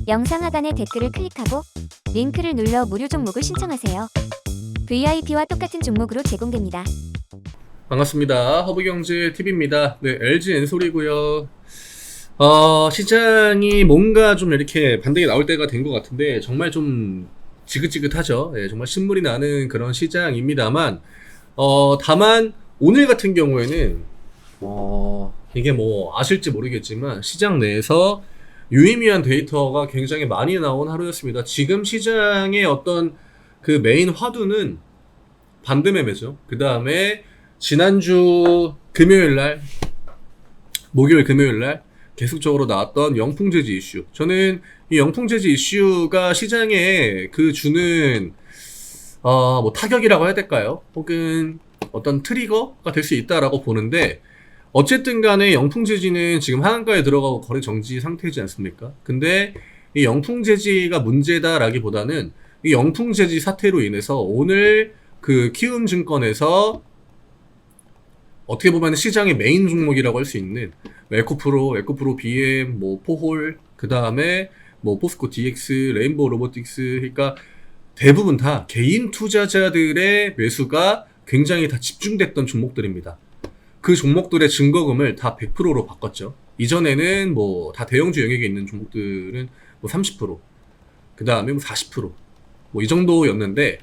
영상 하단의 댓글을 클릭하고 링크를 눌러 무료 종목을 신청하세요. VIP와 똑같은 종목으로 제공됩니다. 반갑습니다. 허브경제TV입니다. 네, LG엔솔이고요. 시장이 뭔가 좀 이렇게 반등이 나올 때가 된 것 같은데 정말 좀 지긋지긋하죠. 네, 정말 신물이 나는 그런 시장입니다만 다만 오늘 같은 경우에는 이게 뭐 아실지 모르겠지만 시장 내에서 유의미한 데이터가 굉장히 많이 나온 하루였습니다. 지금 시장의 어떤 그 메인 화두는 반등 매매죠. 그 다음에 지난주 금요일날, 목요일 금요일날 계속적으로 나왔던 영풍재지 이슈. 저는 이 영풍재지 이슈가 시장에 그 주는 뭐 타격이라고 해야 될까요? 혹은 어떤 트리거가 될 수 있다라고 보는데, 어쨌든 간에 영풍재지는 지금 하한가에 들어가고 거래 정지 상태이지 않습니까? 근데 이 영풍재지가 문제다라기보다는 이 영풍재지 사태로 인해서 오늘 그 키움증권에서 어떻게 보면 시장의 메인 종목이라고 할 수 있는 에코프로 BM, 뭐 포홀, 그 다음에 뭐 포스코 DX, 레인보우 로보틱스, 그러니까 대부분 다 개인 투자자들의 매수가 굉장히 다 집중됐던 종목들입니다. 그 종목들의 증거금을 다 100%로 바꿨죠. 이전에는 뭐 다 대형주 영역에 있는 종목들은 뭐 30%, 그 다음에 뭐 40%, 뭐 이 정도였는데,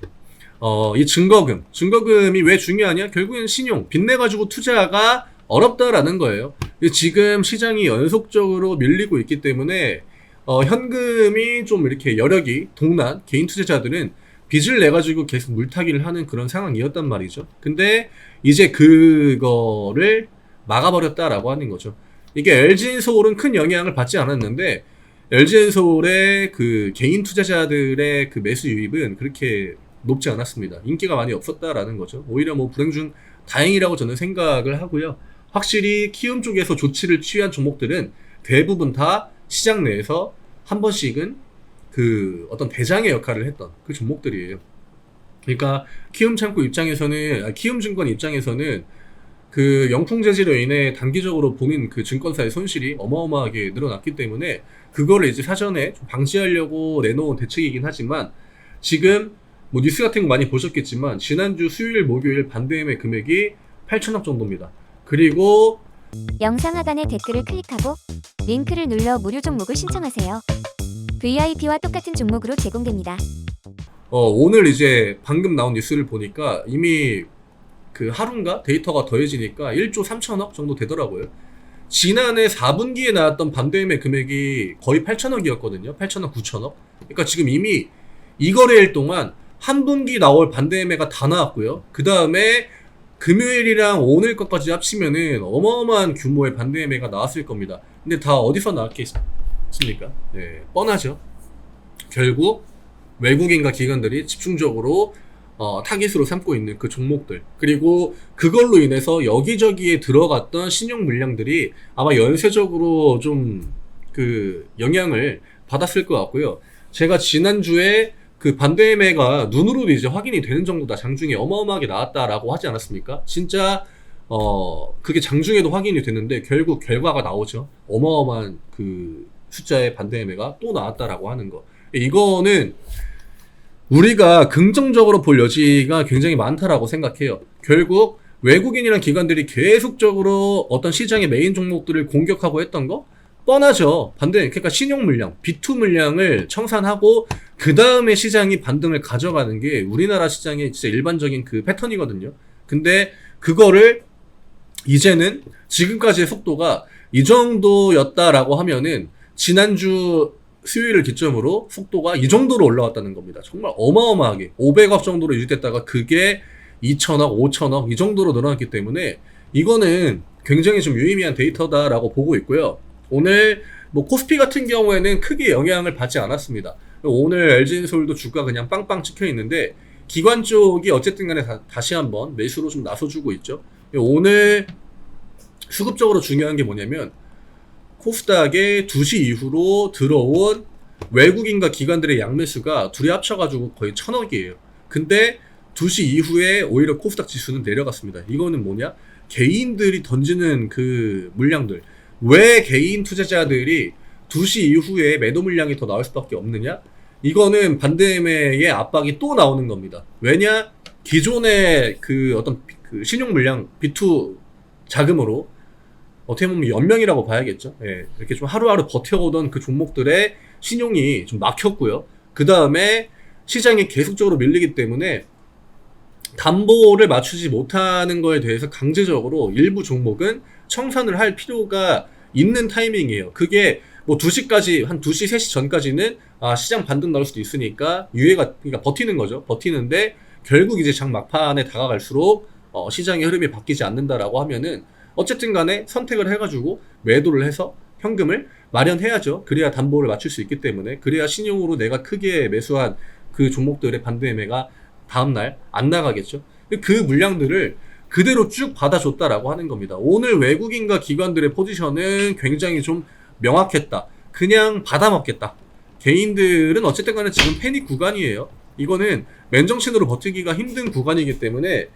이 증거금이 왜 중요하냐? 결국엔 신용, 빚내가지고 투자가 어렵다라는 거예요. 지금 시장이 연속적으로 밀리고 있기 때문에, 현금이 좀 이렇게 여력이 동난 개인 투자자들은 빚을 내가지고 계속 물타기를 하는 그런 상황이었단 말이죠. 근데 이제 그거를 막아버렸다라고 하는 거죠. 이게 LG엔솔은 큰 영향을 받지 않았는데, LG엔솔의 그 개인 투자자들의 그 매수 유입은 그렇게 높지 않았습니다. 인기가 많이 없었다라는 거죠. 오히려 뭐 불행 중 다행이라고 저는 생각을 하고요. 확실히 키움 쪽에서 조치를 취한 종목들은 대부분 다 시장 내에서 한 번씩은 그 어떤 대장의 역할을 했던 그 종목들이에요. 그러니까 키움증권 입장에서는 그 영풍재지로 인해 단기적으로 보는 그 증권사의 손실이 어마어마하게 늘어났기 때문에 그거를 이제 사전에 좀 방지하려고 내놓은 대책이긴 하지만, 지금 뭐 뉴스 같은 거 많이 보셨겠지만 지난주 수요일 목요일 반대매매 금액이 8천억 정도입니다. 그리고 영상 하단의 댓글을 클릭하고 링크를 눌러 무료 종목을 신청하세요. VIP와 똑같은 종목으로 제공됩니다. 오늘 이제 방금 나온 뉴스를 보니까 이미 그 하루인가 데이터가 더해지니까 1조 3천억 정도 되더라고요. 지난해 4분기에 나왔던 반대매매 금액이 거의 8천억이었거든요. 8천억, 9천억. 그러니까 지금 이미 이 거래일 동안 한 분기 나올 반대매매가 다 나왔고요. 그 다음에 금요일이랑 오늘 것까지 합치면은 어마어마한 규모의 반대매매가 나왔을 겁니다. 근데 다 어디서 나왔겠습니까? 네, 뻔하죠. 결국 외국인과 기관들이 집중적으로 타깃으로 삼고 있는 그 종목들, 그리고 그걸로 인해서 여기저기에 들어갔던 신용 물량들이 아마 연쇄적으로 좀 그 영향을 받았을 것 같고요. 제가 지난주에 그 반대매가 눈으로도 이제 확인이 되는 정도다, 장중에 어마어마하게 나왔다라고 하지 않았습니까? 진짜 그게 장중에도 확인이 됐는데 결국 결과가 나오죠. 어마어마한 그 숫자의 반대매가 또 나왔다라고 하는 거. 이거는 우리가 긍정적으로 볼 여지가 굉장히 많다라고 생각해요. 결국 외국인이랑 기관들이 계속적으로 어떤 시장의 메인 종목들을 공격하고 했던 거 뻔하죠. 그러니까 신용 물량, B2 물량을 청산하고 그 다음에 시장이 반등을 가져가는 게 우리나라 시장의 진짜 일반적인 그 패턴이거든요. 근데 그거를 이제는 지금까지의 속도가 이 정도였다라고 하면은 지난주 수요일을 기점으로 속도가 이 정도로 올라왔다는 겁니다. 정말 어마어마하게 500억 정도로 유지됐다가 그게 2천억, 5천억 이 정도로 늘어났기 때문에 이거는 굉장히 좀 유의미한 데이터다라고 보고 있고요. 오늘 뭐 코스피 같은 경우에는 크게 영향을 받지 않았습니다. 오늘 LG엔솔도 주가 그냥 빵빵 찍혀 있는데 기관 쪽이 어쨌든 간에 다시 한번 매수로 좀 나서주고 있죠. 오늘 수급적으로 중요한 게 뭐냐면 코스닥에 2시 이후로 들어온 외국인과 기관들의 양매수가 둘이 합쳐가지고 거의 1,000억이에요. 근데 2시 이후에 오히려 코스닥 지수는 내려갔습니다. 이거는 뭐냐? 개인들이 던지는 그 물량들. 왜 개인 투자자들이 2시 이후에 매도 물량이 더 나올 수밖에 없느냐? 이거는 반대매의 압박이 또 나오는 겁니다. 왜냐? 기존의 그 어떤 그 신용 물량 B2 자금으로 어떻게 보면 연명이라고 봐야겠죠. 예, 이렇게 좀 하루하루 버텨오던 그 종목들의 신용이 좀 막혔고요. 그 다음에 시장이 계속적으로 밀리기 때문에 담보를 맞추지 못하는 거에 대해서 강제적으로 일부 종목은 청산을 할 필요가 있는 타이밍이에요. 그게 뭐 2시까지, 한 2시, 3시 전까지는 시장 반등 나올 수도 있으니까 그러니까 버티는 거죠. 버티는데 결국 이제 장 막판에 다가갈수록 시장의 흐름이 바뀌지 않는다라고 하면은 어쨌든 간에 선택을 해가지고 매도를 해서 현금을 마련해야죠. 그래야 담보를 맞출 수 있기 때문에, 그래야 신용으로 내가 크게 매수한 그 종목들의 반대매가 다음날 안 나가겠죠. 그 물량들을 그대로 쭉 받아줬다라고 하는 겁니다. 오늘 외국인과 기관들의 포지션은 굉장히 좀 명확했다. 그냥 받아먹겠다. 개인들은 어쨌든 간에 지금 패닉 구간이에요. 이거는 맨정신으로 버티기가 힘든 구간이기 때문에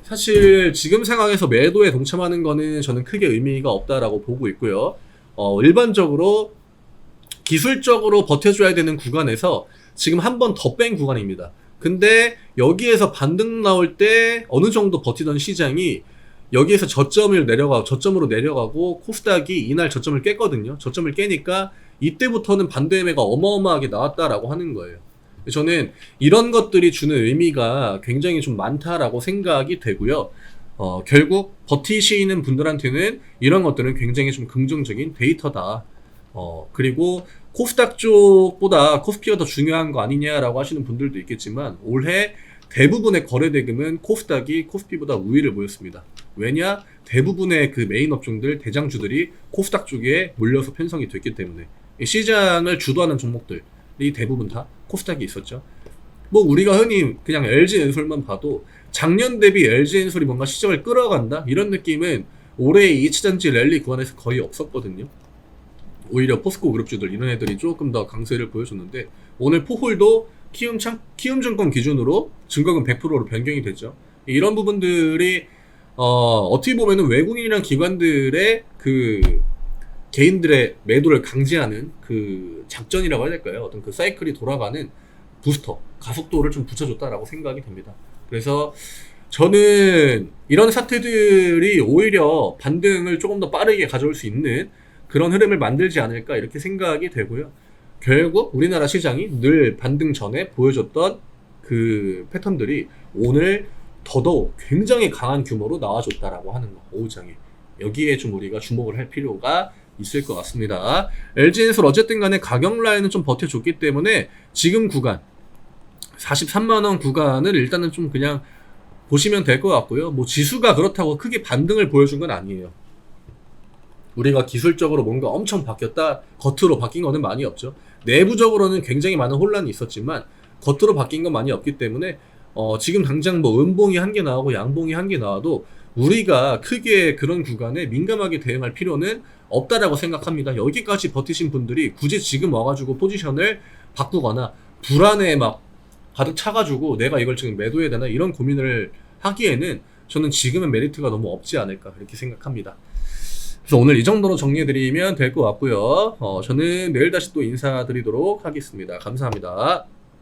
사실 지금 상황에서 매도에 동참하는 거는 저는 크게 의미가 없다라고 보고 있고요. 일반적으로 기술적으로 버텨줘야 되는 구간에서 지금 한 번 더 뺀 구간입니다. 근데 여기에서 반등 나올 때 어느 정도 버티던 시장이 여기에서 저점으로 내려가고 코스닥이 이날 저점을 깼거든요. 저점을 깨니까 이때부터는 반대매가 어마어마하게 나왔다라고 하는 거예요. 저는 이런 것들이 주는 의미가 굉장히 좀 많다라고 생각이 되고요. 결국 버티시는 분들한테는 이런 것들은 굉장히 좀 긍정적인 데이터다. 그리고 코스닥 쪽보다 코스피가 더 중요한 거 아니냐라고 하시는 분들도 있겠지만, 올해 대부분의 거래 대금은 코스닥이 코스피보다 우위를 보였습니다. 왜냐? 대부분의 그 메인 업종들, 대장주들이 코스닥 쪽에 몰려서 편성이 됐기 때문에 시장을 주도하는 종목들이 대부분 다 코스닥이 있었죠. 뭐 우리가 흔히 그냥 LG엔솔만 봐도 작년 대비 LG엔솔이 뭔가 시장을 끌어간다? 이런 느낌은 올해 2차전지 랠리 구간에서 거의 없었거든요. 오히려 포스코 그룹주들 이런 애들이 조금 더 강세를 보여줬는데, 오늘 포홀도 키움증권 기준으로 증거금 100%로 변경이 됐죠. 이런 부분들이 어떻게 보면은 외국인이랑 기관들의 그 개인들의 매도를 강제하는 그 작전이라고 해야 될까요? 어떤 그 사이클이 돌아가는 부스터, 가속도를 좀 붙여줬다라고 생각이 됩니다. 그래서 저는 이런 사태들이 오히려 반등을 조금 더 빠르게 가져올 수 있는 그런 흐름을 만들지 않을까 이렇게 생각이 되고요. 결국 우리나라 시장이 늘 반등 전에 보여줬던 그 패턴들이 오늘 더더욱 굉장히 강한 규모로 나와줬다라고 하는 거, 오후장에. 여기에 좀 우리가 주목을 할 필요가 있을 것 같습니다. LG엔솔 어쨌든 간에 가격 라인은 좀 버텨줬기 때문에 지금 구간 43만원 구간을 일단은 좀 그냥 보시면 될 것 같고요. 뭐 지수가 그렇다고 크게 반등을 보여준 건 아니에요. 우리가 기술적으로 뭔가 엄청 바뀌었다, 겉으로 바뀐 거는 많이 없죠. 내부적으로는 굉장히 많은 혼란이 있었지만 겉으로 바뀐 건 많이 없기 때문에 지금 당장 뭐 음봉이 한 개 나오고 양봉이 한 개 나와도 우리가 크게 그런 구간에 민감하게 대응할 필요는 없다라고 생각합니다. 여기까지 버티신 분들이 굳이 지금 와가지고 포지션을 바꾸거나 불안에 막 가득 차가지고 내가 이걸 지금 매도해야 되나 이런 고민을 하기에는 저는 지금은 메리트가 너무 없지 않을까 이렇게 생각합니다. 그래서 오늘 이 정도로 정리해드리면 될 것 같고요. 저는 내일 다시 또 인사드리도록 하겠습니다. 감사합니다.